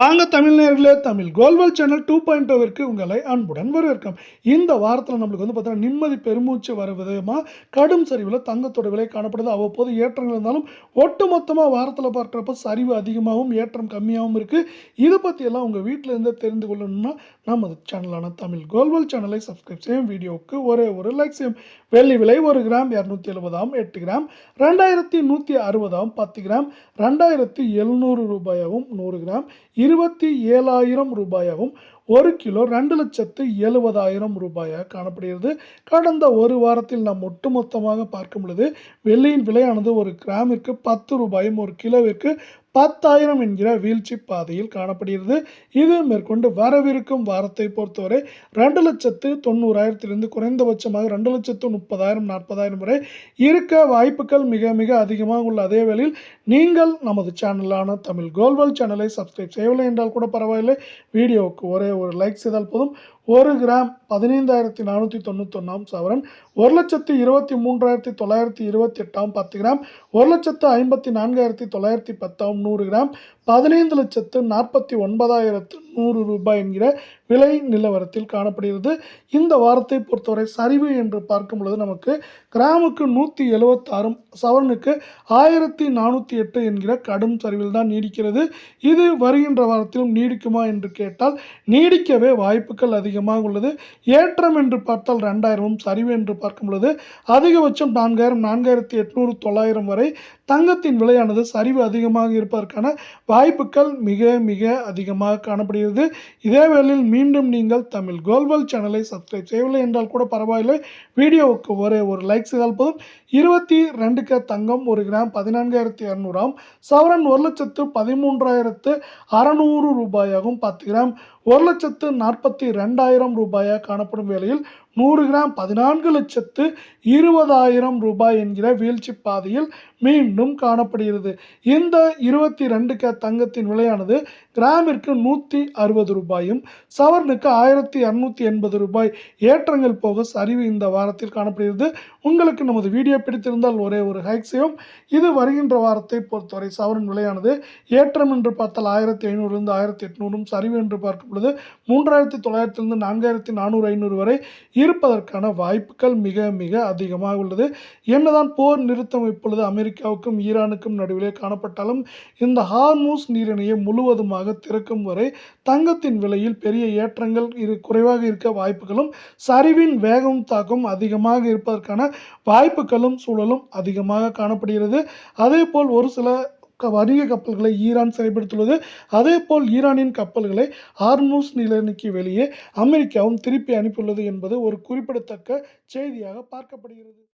வாங்க தமிழ் நேயர்களே, Tamil Colwill channel 2.0விற்கு உங்களை அன்புடன் வரவேற்கிறோம். இந்த வாரத்தில் நம்மளுக்கு பார்த்தீங்கன்னா நிம்மதி பெருமூச்சு வர விதமா கடும் சரிவில் தங்கத்தோட விலை காணப்படுது. அவ்வப்போது ஏற்றங்கள் இருந்தாலும் ஒட்டுமொத்தமாக வாரத்தில் பார்க்குறப்ப சரிவு அதிகமாகவும் ஏற்றம் கம்மியாகவும் இருக்குது. இதை பற்றியெல்லாம் உங்கள் வீட்டில் இருந்தே தெரிந்து கொள்ளணும்னா நமது சேனலான தமிழ் கோல்வெல் சேனலை சப்ஸ்கிரைப் செய்யும். வீடியோவுக்கு ஒரே ஒரு லைக் செய்யும். வெள்ளி விலை 1 கிராம் 270 8 கிராம் 2160 10 கிராம் 2700 ரூபாயாகவும் 100 கிராம் 27,000 ரூபாயாகவும் 1 கிலோ 2,70,000 ரூபாயாக காணப்படுகிறது. கடந்த ஒரு வாரத்தில் நாம் ஒட்டுமொத்தமாக பார்க்கும் பொழுது வெள்ளியின் விலையானது ஒரு கிராமிற்கு 10 ரூபாயும் ஒரு கிலோவிற்கு 10,000 என்கிற வீழ்ச்சி பாதையில் காணப்படுகிறது. இது மேற்கொண்டு வரவிருக்கும் வாரத்தை பொறுத்தவரை 2,90,000 குறைந்தபட்சமாக 2,30,000 40,000 வரை இருக்க வாய்ப்புகள் மிக மிக அதிகமாக உள்ள அதே வேளையில் நீங்கள் நமது சேனலான தமிழ் கோல்வெல் சேனலை சப்ஸ்கிரைப் செய்யவில்லை என்றால் கூட பரவாயில்லை. வீடியோவுக்கு ஒரே ஒரு லைக் செய்தால் போதும். 1 கிராம் 15,491 சவரன் 1,23,928 10 கிராம் 1,54,910 100 கிராம் 15,49,100 ரூபாய் என்கிற விலை நிலவரத்தில் காணப்படுகிறது. இந்த வாரத்தை பொறுத்தவரை சரிவு என்று பார்க்கும் பொழுது நமக்கு கிராமுக்கு 176 சவரனுக்கு 1,408 என்கிற கடும் சரிவில் தான் நீடிக்கிறது. இது வருகின்ற வாரத்திலும் நீடிக்குமா என்று கேட்டால் நீடிக்கவே வாய்ப்புகள் அதிகமாக உள்ளது. ஏற்றம் என்று பார்த்தால் 2,000, சரிவு என்று பார்க்கும் பொழுது அதிகபட்சம் 4,000 4,800 900 வரை தங்கத்தின் விலையானது சரிவு அதிகமாக இருப்பதற்கான வாய்ப்புகள் மிக மிக அதிகமாக காணப்படுகிறது. இதே வேளையில் மீண்டும் நீங்கள் தமிழ் கோல்வெல் சேனலை சப்ஸ்கிரைப் செய்யவில்லை என்றால் கூட பரவாயில்லை. வீடியோவுக்கு ஒரே ஒரு லைக் செய்தால் போதும். 22K தங்கம் 1 கிராம் 14,200 சவரன் 1,13,600 ரூபாயாகவும் 10 கிராம் 1,42,000 ரூபாயாக காணப்படும் வேளையில் 100 கிராம் 14,20,000 ரூபாய் என்கிற வீழ்ச்சி பாதையில் மீண்டும் காணப்படுகிறது. இந்த 22K தங்கத்தின் விலையானது கிராமிற்கு 160 ரூபாயும் சவரனுக்கு 1,280 ரூபாய் ஏற்றங்கள் போக சரிவு இந்த வாரத்தில் காணப்படுகிறது. உங்களுக்கு நமது வீடியோ பிடித்திருந்தால் ஒரே ஒரு லைக் செய்யும். இது வருகின்ற வாரத்தை பொறுத்தவரை சவரன் விலையானது ஏற்றம் என்று பார்த்தால் 1,500 1,800 சரிவு என்று பார்க்கும் பொழுது 3,900 4,400 500 வரை இருப்பதற்கான வாய்ப்புகள் மிக மிக அதிகமாக உள்ளது. என்னதான் போர் நிறுத்தம் இப்பொழுது அமெரிக்காவுக்கும் ஈரானுக்கும் நடுவிலே காணப்பட்டாலும் இந்த ஹார்மூஸ் நீரிணையை முழுவதுமாக திறக்கும் வரை தங்கத்தின் விலையில் பெரிய ஏற்றங்கள் குறைவாக இருக்க வாய்ப்புகளும் சரிவின் வேகம் தாக்கம் அதிகமாக இருப்பதற்கான வாய்ப்புகளும் சூழலும் அதிகமாக காணப்படுகிறது. அதே போல் ஒரு சில வணிக கப்பல்களை ஈரான் சிறைப்படுத்தியுள்ளது. அதே போல் ஈரானின் கப்பல்களை ஹார்மூஸ் நீரிணைக்கு வெளியே அமெரிக்காவும் திருப்பி அனுப்பியுள்ளது என்பது ஒரு குறிப்பிடத்தக்க செய்தியாக பார்க்கப்படுகிறது.